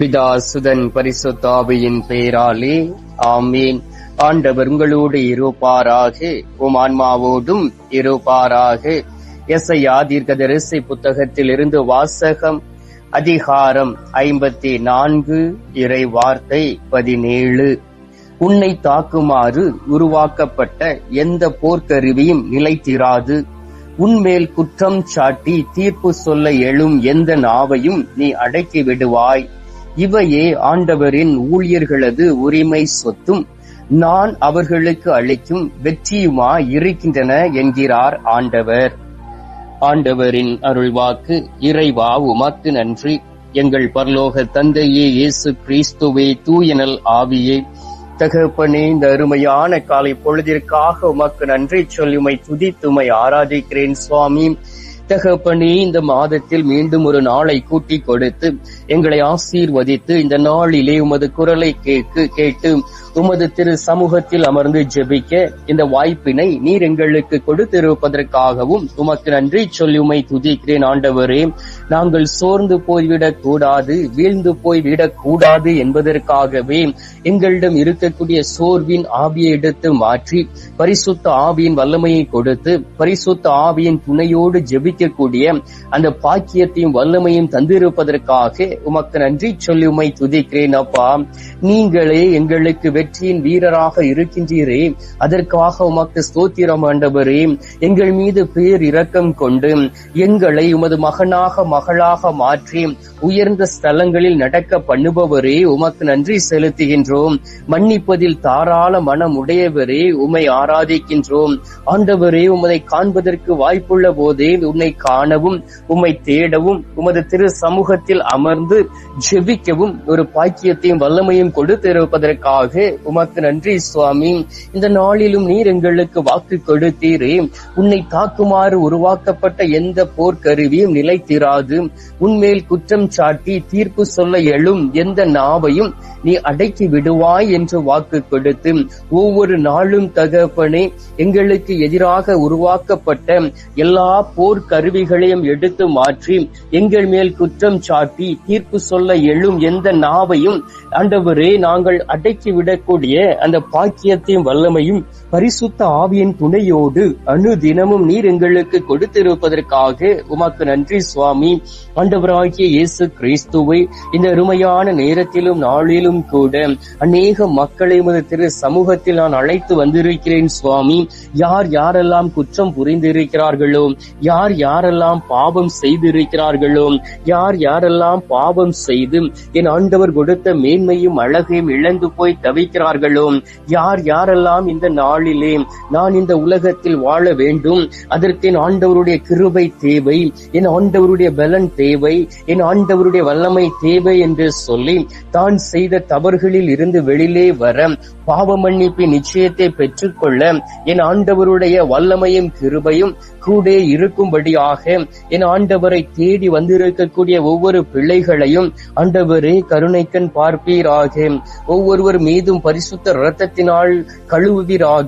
பிதா சுதன் பரிசுத்த ஆவியின் பெயராலே ஆமீன். ஆண்டவர் உங்களோடு இருப்பாராக, உம் ஆன்மாவோடும் இருப்பாராக. எசையா தீர்க்கதரிசி புத்தகத்தில் இருந்து வாசகம். அதிகாரம் 54, இறை வார்த்தை 17. உன்னை தாக்குமாறு உருவாக்கப்பட்ட எந்த போர்க்கருவியும் நிலைத்திராது. உன்மேல் குற்றம் சாட்டி தீர்ப்பு சொல்ல எழும் எந்த நாவையும் நீ அடக்கி விடுவாய். இவையே ஆண்டவரின் ஊழியர்களது உரிமை சொத்தும் நான் அவர்களுக்கு அளிக்கும் வெற்றியுமாய் இருக்கின்றன என்கிறார் ஆண்டவர். ஆண்டவரின் அருள்வாக்கு. இறைவா உமக்கு நன்றி. எங்கள் பரலோக தந்தையே, இயேசு கிறிஸ்துவே, தூயனல் ஆவியே, தகப்பனே, இந்த அருமையான காலை பொழுதிற்காக உமக்கு நன்றி சொல்லி உம்மை துதித்து உம்மை ஆராதிக்கிறேன் சுவாமி. தகப்பனே, இந்த மாதத்தில் மீண்டும் ஒரு நாளை கூட்டி கொடுத்து எங்களை ஆசீர்வதித்து இந்த நாளிலே உமது குரலை கேட்டு உமது திரு சமூகத்தில் அமர்ந்து ஜெபிக்க இந்த வாய்ப்பினை நீர் எங்களுக்கு கொடுத்திருப்பதற்காகவும் உமக்கு நன்றி சொல்லி உம்மை துதிக்கிறேன். ஆண்டவரே, நாங்கள் சோர்ந்து போய்விடக் கூடாது, வீழ்ந்து போய்விடக் கூடாது என்பதற்காகவே எங்களிடம் இருக்கக்கூடிய சோர்வின் ஆவியை எடுத்து மாற்றி பரிசுத்த ஆவியின் வல்லமையை கொடுத்து பரிசுத்த ஆவியின் துணையோடு ஜெபிக்கக்கூடிய அந்த பாக்கியத்தையும் வல்லமையும் தந்திருப்பதற்காக உமக்கு நன்றி சொல்லி உம்மை துதிக்கிறேன். அப்பா, நீங்களே எங்களுக்கு வெற்றியின் வீரராக இருக்கின்றீரே, அதற்காக உமக்கு ஸ்தோத்திரம் ஆண்டவரே. எங்கள் மீது பேர் இரக்கம் கொண்டு எங்களை உமது மகனாக மகளாக மாற்றி உயர்ந்த ஸ்தலங்களில் நடக்க பண்ணுபவரே, உமக்கு நன்றி செலுத்துகின்றோம். மன்னிப்பதில் தாராள மனம் உடையவரே, உம்மை ஆராதிக்கின்றோம். ஆண்டவரே, உமதை காண்பதற்கு வாய்ப்புள்ள போதே உன்னை காணவும் உம்மை தேடவும் உமது திரு சமூகத்தில் அமர்ந்து ஜெபிக்கவும் ஒரு பாக்கியத்தையும் வல்லமையும் கொடுத்திருப்பதற்காக உமக்கு நன்றி சுவாமி. இந்த நாளிலும் நீர் எங்களுக்கு வாக்கு கொடுத்தீரே, உன்னை தாக்குமாறு உருவாக்கப்பட்ட எந்த போர்க்கருவியும் நிலைத்திராது. உன்மேல் குற்றம் சாட்டி தீர்ப்பு சொல்ல எழும் எந்த நாவையும் நீ அடக்கி விடுவாய் என்று வாக்கு கொடுத்து ஒவ்வொரு நாளும் தகப்பனே, எங்களுக்கு எதிராக உருவாக்கப்பட்ட எல்லா போர்க்கருவிகளையும் எடுத்து மாற்றி எங்கள் மேல் குற்றம் சாட்டி தீர்ப்பு சொல்ல எழும் எந்த நாவையும் ஆண்டவரே நாங்கள் அடக்கி விடக்கூடிய அந்த பாக்கியத்தையும் வல்லமையும் பரிசுத்த ஆவியின் துணையோடு அனுதினமும் நீர் எங்களுக்கு கொடுத்திருப்பதற்காக உமக்கு நன்றி சுவாமி. ஆண்டவராகிய இயேசு கிறிஸ்துவை இந்த அருமையான நேரத்திலும் நாளிலும் கூட அநேக மக்களை உமது திரு சமூகத்தில் நான் அழைத்து வந்திருக்கிறேன் சுவாமி. யார் யாரெல்லாம் குற்றம் புரிந்திருக்கிறார்களோ, யார் யாரெல்லாம் பாவம் செய்திருக்கிறார்களோ, யார் யாரெல்லாம் பாவம் செய்து என் ஆண்டவர் கொடுத்த மேன்மையும் அழகையும் இழந்து போய் தவிக்கிறார்களோ, யார் யாரெல்லாம் இந்த நாளிலே நான் இந்த உலகத்தில் வாழ வேண்டும், அதற்கு என் ஆண்டவருடைய கிருபை தேவை, என் ஆண்டவருடைய பலன் தேவை, என் ஆண்டவருடைய வல்லமை தேவை என்று சொல்லி தான் செய்த தவறுகளில் இருந்து வெளியிலே வர பாவ மன்னிப்பின் நிச்சயத்தை பெற்றுக்கொள்ள என் ஆண்டவருடைய வல்லமையும் கிருபையும் கூட இருக்கும்படியாக என் ஆண்டவரை தேடி வந்திருக்கக்கூடிய ஒவ்வொரு பிள்ளைகளையும் ஆண்டவரே கருணைக்கண் பார்ப்பீராக. ஒவ்வொருவர் மீதும் பரிசுத்த இரத்தத்தினால் கழுவுவீராக.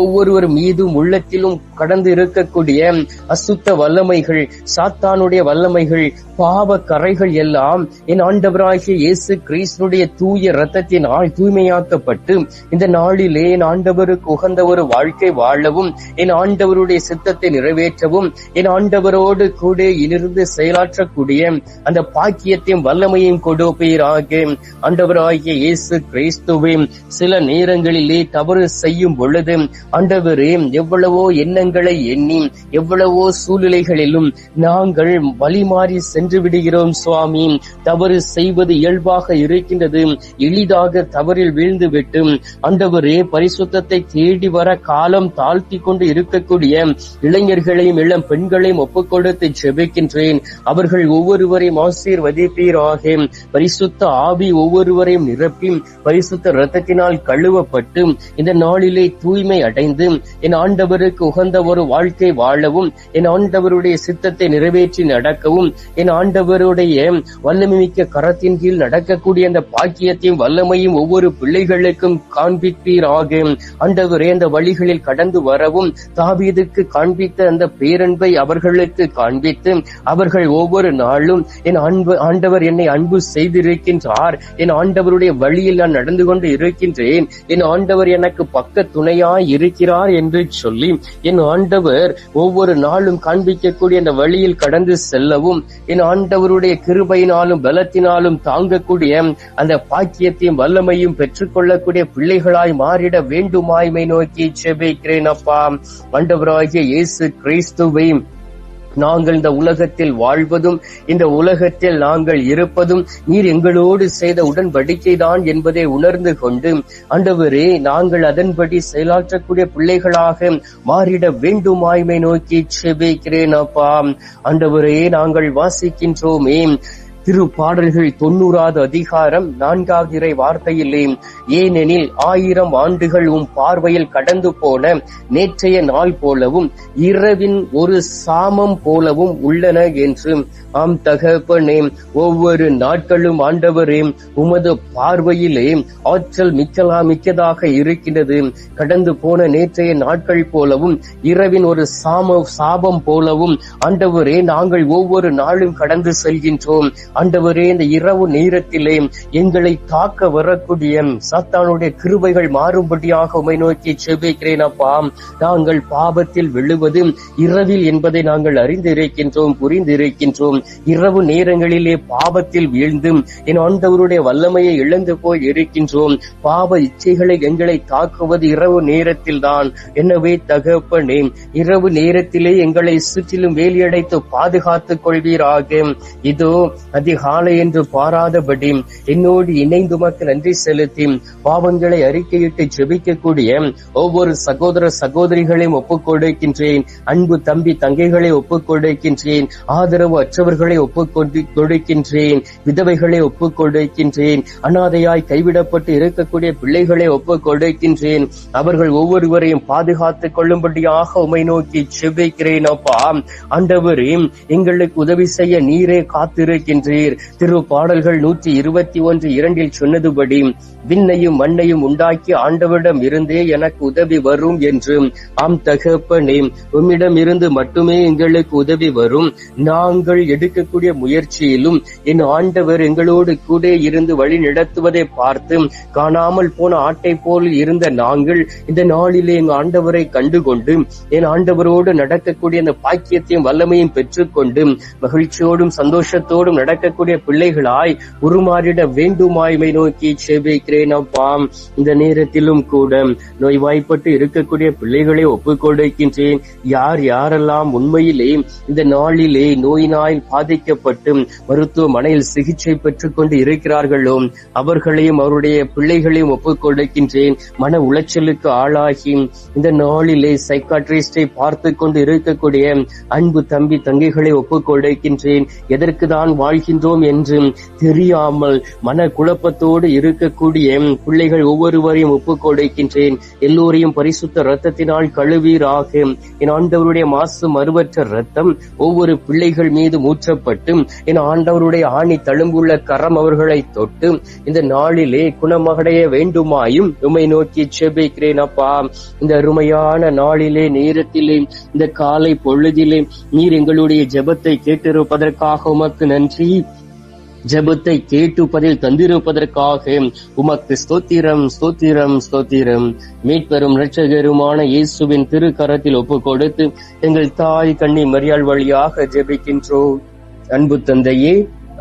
ஒவ்வொருவர் மீதும் உள்ளத்திலும் கடந்து இருக்கக்கூடிய அசுத்த வல்லமைகள், சாத்தானுடைய வல்லமைகள், பாவ கரைகள் எல்லாம் என் ஆண்டவராகிய இயேசு கிறிஸ்துடைய தூய இரத்தத்தினால் தூய்மையாக்கப்பட்டு இந்த நாளிலே என் ஆண்டவருக்கு உகந்த ஒரு வாழ்க்கை வாழவும், என் ஆண்டவருடைய சித்தத்தை நிறைவேற்றவும், என் ஆண்டவரோடு கூட இணைந்து செயலாற்றக்கூடிய அந்த பாக்கியத்தையும் வல்லமையும் கொடுப்பீராக. ஆண்டவராகிய இயேசு கிறிஸ்துவே, சில நேரங்களிலே தவறு செய்யும் பொழுது ஆண்டவரே எவ்வளவோ எண்ணங்களை எண்ணி எவ்வளவோ சூழ்நிலைகளிலும் நாங்கள் வழிமாறி சென்று விடுகிறோம் சுவாமி. தவறு செய்வது இயல்பாக இருக்கின்றது. எளிதாக தவறில் வீழ்ந்து விட்டு ஆண்டவரே பரிசுத்தத்தை தேடி வர காலம் தாழ்த்தி கொண்டு இருக்கக்கூடிய இளைஞர்களையும் இளம் பெண்களையும் ஒப்புக் கொடுத்து ஜெபிக்கின்றேன். அவர்கள் ஒவ்வொருவரையும் ஆசீர்வதிப்பீராக. பரிசுத்த ஆவி ஒவ்வொருவரையும் நிரப்பி பரிசுத்த இரத்தத்தினால் கழுவப்பட்டு இந்த நாளிலே தூய்மை அடைந்து என் ஆண்டவருக்கு உகந்த ஒரு வாழ்க்கை வாழவும், என் ஆண்டவருடைய சித்தத்தை நிறைவேற்றி நடக்கவும், என் ஆண்டவருடைய வல்லமைமிக்க கரத்தின் கீழ் நடக்கக்கூடிய அந்த பாக்கியத்தையும் வல்லமையும் ஒவ்வொரு பிள்ளைகளுக்கும் காண்பிப்பீராக. ஆண்டவரே, அந்த வழிகளில் கடந்து வரவும் தாவீதுக்கு காண்பித்த அந்த பேரன்பை அவர்களுக்கு காண்பித்து, அவர்கள் ஒவ்வொரு நாளும் என் ஆண்டவர் என்னை அன்பு செய்திருக்கின்றார், என் ஆண்டவருடைய வழியில் நான் நடந்து கொண்டு இருக்கின்றேன், என் ஆண்டவர் எனக்கு பக்க துணையாய் இருக்கிறார் என்று சொல்லி என் ஆண்டவர் ஒவ்வொரு நாளும் காண்பிக்கக்கூடிய அந்த வழியில் கடந்து செல்லவும், என் ஆண்டவருடைய கிருபையினாலும் பலத்தினாலும் தாங்கக்கூடிய அந்த பாக்கியத்தையும் வல்லமையும் பெற்றுக்கொள்ளக்கூடிய பிள்ளைகளாய் மாறிட வேண்டுமாய்மை நோக்கி செபிக்கிறேன். அப்பா, ஆண்டவராகிய இயேசு கிறிஸ்துவை நாங்கள் இந்த உலகத்தில் வாழ்வதும் இந்த உலகத்தில் நாங்கள் இருப்பதும் நீர் எங்களோடு செய்த உடன்படிக்கை தான் என்பதை உணர்ந்து கொண்டு, ஆண்டவரே, நாங்கள் அதன்படி செயலாற்றக்கூடிய பிள்ளைகளாக மாறிட வேண்டுமாய்மை நோக்கி செபிக்கிறேன். அப்பா, ஆண்டவரே, நாங்கள் வாசிக்கின்றோமே திருப்பாடல்கள் 90வது அதிகாரம் 4வது இறை வார்த்தையிலே, ஏனெனில் 1000 ஆண்டுகள் உம் பார்வையில் கடந்து போன நேற்றைய நாள் போலவும் இரவின் ஒரு சாமம் போலவும் உள்ளன என்று. ஆம் தகப்பனே, ஒவ்வொரு நாட்களும் ஆண்டவரே உமது பார்வையிலே ஆற்றல் மிக்கதாக இருக்கின்றது. கடந்து போன நேற்றைய நாட்கள் போலவும் இரவின் ஒரு சாபம் போலவும் ஆண்டவரே நாங்கள் ஒவ்வொரு நாளும் கடந்து செல்கின்றோம். ஆண்டவரே, இந்த இரவு நேரத்திலே எங்களை தாக்க வரக்கூடிய சாத்தானுடைய கிருபைகள் மாறும்படியாக உம்மை நோக்கி செபிக்கிறேன். அப்பா, நாங்கள் பாவத்தில் விழுவது இரவில் என்பதை நாங்கள் அறிந்திருக்கின்றோம், புரிந்திருக்கின்றோம். இரவு நேரங்களிலே பாவத்தில் வீழ்ந்து என் ஆண்டவருடைய வல்லமையை இழந்து போய் இருக்கின்றோம். பாவ இச்சைகளை எங்களை தாக்குவது இரவு நேரத்தில் தான். எனவே தகப்பனே, இரவு நேரத்திலே எங்களை சுற்றிலும் வேலியடைத்து பாதுகாத்துக் கொள்வீராக. இதோ அதிகாலை என்று பாராதபடி என்னோடு இணைந்து உமக்கு நன்றி செலுத்தி பாவங்களை அறிக்கையிட்டு ஜெபிக்கக்கூடிய ஒவ்வொரு சகோதர சகோதரிகளையும் ஒப்புக் கொடுக்கின்றேன். அன்பு தம்பி தங்கைகளை ஒப்புக் கொடுக்கின்றேன். ஆதரவு அற்றவர்களை ஒப்புக் கொடுக்கின்றேன். விதவைகளை ஒப்புக் கொடுக்கின்றேன். அனாதையாய் கைவிடப்பட்டு இருக்கக்கூடிய பிள்ளைகளை ஒப்புக் கொடுக்கின்றேன். அவர்கள் ஒவ்வொருவரையும் பாதுகாத்துக் கொள்ளும்படியாக உம்மை நோக்கி ஜெபிக்கிறேன். அப்பா, ஆண்டவரே, எங்களுக்கு உதவி செய்ய நீரே காத்திருக்கின்றீர். திருப்பாடல்கள் 121:2 சொன்னதுபடி, விண்ணையும் மண்ணையும் உண்டாக்கி ஆண்டவரிடம் இருந்தே எனக்கு உதவி வரும் என்று. ஆம் தகப்பனே, உம்மிடம் இருந்து மட்டுமே எங்களுக்கு உதவி வரும். நாங்கள் எடுக்கக்கூடிய முயற்சியிலும் என் ஆண்டவர் எங்களோடு கூட இருந்து வழி நடத்துவதை பார்த்து காணாமல் போன ஆட்டை போல் இருந்த நாங்கள் இந்த நாளிலே என் ஆண்டவரை கண்டுகொண்டு என் ஆண்டவரோடு நடக்கக்கூடிய அந்த பாக்கியத்தையும் வல்லமையும் பெற்றுக்கொண்டு மகிழ்ச்சியோடும் சந்தோஷத்தோடும் நடக்கக்கூடிய பிள்ளைகளாய் உருமாறிட வேண்டுமாய்மை நோக்கி செபிக்கிறேன். அப்பா, இந்த நேரத்திலும் கூட நோய்வாய்ப்பட்டு இருக்கக்கூடிய பிள்ளைகளை ஒப்புக் கொடுக்கின்றேன். யாரெல்லாம் உண்மையிலே இந்த நாளிலே நோயினால் பாதிக்கப்பட்டு மருத்துவமனையில் சிகிச்சை பெற்றுக் கொண்டு இருக்கிறார்களோ அவர்களையும் அவருடைய பிள்ளைகளையும் ஒப்புக் கொடுக்கின்றேன். மன உளைச்சலுக்கு ஆளாகி இந்த நாளிலே சைக்காட்ரிஸ்டை பார்த்து கொண்டு இருக்கக்கூடிய அன்பு தம்பி தங்கைகளை ஒப்புக் கொடுக்கின்றேன். எதற்கு தான் வாழ்கின்றோம் என்று தெரியாமல் மன குழப்பத்தோடு இருக்கக்கூடிய பிள்ளைகள் ஒவ்வொருவரையும் ஒப்புக் கொடுக்கின்றேன். எல்லோரையும் பரிசுத்த இரத்தத்தினால் கழுவீராக. என் ஆண்டவருடைய மாசு மறுவற்ற இரத்தம் ஒவ்வொரு பிள்ளைகள் மீது ஊற்றப்பட்டு என் ஆண்டவருடைய ஆணி தழும்புள்ள கரம் அவர்களை தொட்டு இந்த நாளிலே குணமடைய வேண்டுமாயும் உம்மை நோக்கி செபிக்கிறேன். அப்பா, இந்த அருமையான நாளிலே நேரத்திலே இந்த காலை பொழுதிலே நீர் எங்களுடைய ஜெபத்தை கேட்டிருப்பதற்காக உமக்கு நன்றி. ஜெபத்தை கேட்டு பதில் தந்திருப்பதற்காக உமக்கு ஸ்தோத்திரம், ஸ்தோத்திரம், ஸ்தோத்திரம். மீட்பெரும் இரட்சகருமான இயேசுவின் திருக்கரத்தில் ஒப்புக் கொடுத்து எங்கள் தாய் கன்னி மரியாள் வழியாக ஜெபிக்கின்றோம். அன்பு தந்தையே,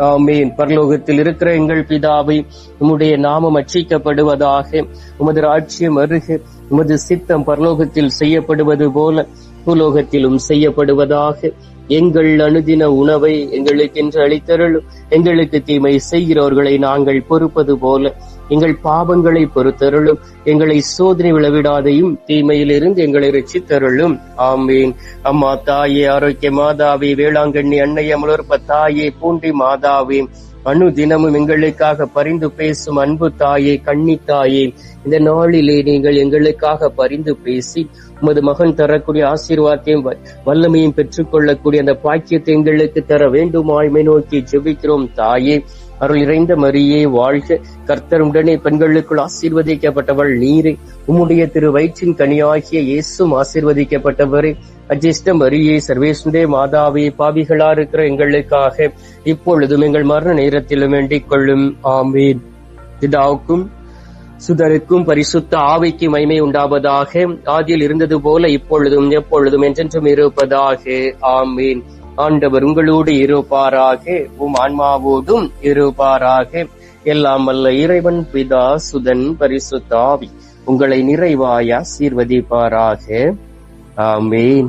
ஆமேன். பரலோகத்தில் இருக்கிற எங்கள் பிதாவை, உம்முடைய நாமம் அர்ச்சிக்கப்படுவதாக. உமது ராஜ்யம் வருக. உமது சித்தம் பரலோகத்தில் செய்யப்படுவது போல பூலோகத்திலும் செய்யப்படுவதாக. எங்கள் அனுதின உணவை எங்களுக்கென்று அளித்தருளும். எங்களுக்கு தீமை செய்கிறவர்களை நாங்கள் பொறுப்பது போல எங்கள் பாவங்களை பொறுத்தருளும். எங்களை சோதனை விழவிடாதையும் தீமையிலிருந்து எங்களை ரட்சித்தருளும். ஆமீன். அம்மா தாயே, ஆரோக்கிய மாதாவே, வேளாங்கண்ணி அன்னை, அமலோற்ப தாயே, பூண்டி மாதாவே, அனுதினமும் எங்களுக்காக பரிந்து பேசும் அன்பு தாயே, கன்னி தாயே, இந்த நாளிலே நீங்கள் எங்களுக்காக பரிந்து பேசி உமது மகன் தரக்கூடிய ஆசீர்வாதத்தையும் வல்லமையும் பெற்றுக் கொள்ளக்கூடிய அந்த பாக்கியத்தை எங்களுக்கு தர வேண்டுமாய்மை நோக்கி ஜெபிக்கிறோம் தாயே. அருள் இறைந்த மரியே வாழ்க, கர்த்தர் உடனே பெண்களுக்குள் ஆசீர்வதிக்கப்பட்டவள் நீரே, உம்முடைய திரு வயிற்றின் கனியாகிய இயேசும் ஆசீர்வதிக்கப்பட்டவரே. அஜிஷ்ட மரியே, சர்வேசுடைய மாதாவே, பாவிகளா இருக்கிற எங்களுக்காக இப்பொழுதும் எங்கள் மரண நேரத்திலும் வேண்டிக் கொள்ளும். ஆமீன். பிதாவுக்கும் சுதனுக்கும் பரிசுத்த ஆவிக்கு மகிமை உண்டாவதாக. ஆதியில் இருந்தது போல இப்பொழுதும் எப்பொழுதும் என்றென்றும் இருப்பதாக. ஆமீன். ஆண்டவர் உங்களோடு இருப்பாராக, உம் ஆன்மாவோடும் இருப்பாராக. எல்லாம் வல்ல இறைவன் பிதா, சுதன், பரிசுத்த ஆவி உங்களை நிறைவாய் ஆசீர்வதிப்பாராக. ஆமீன்.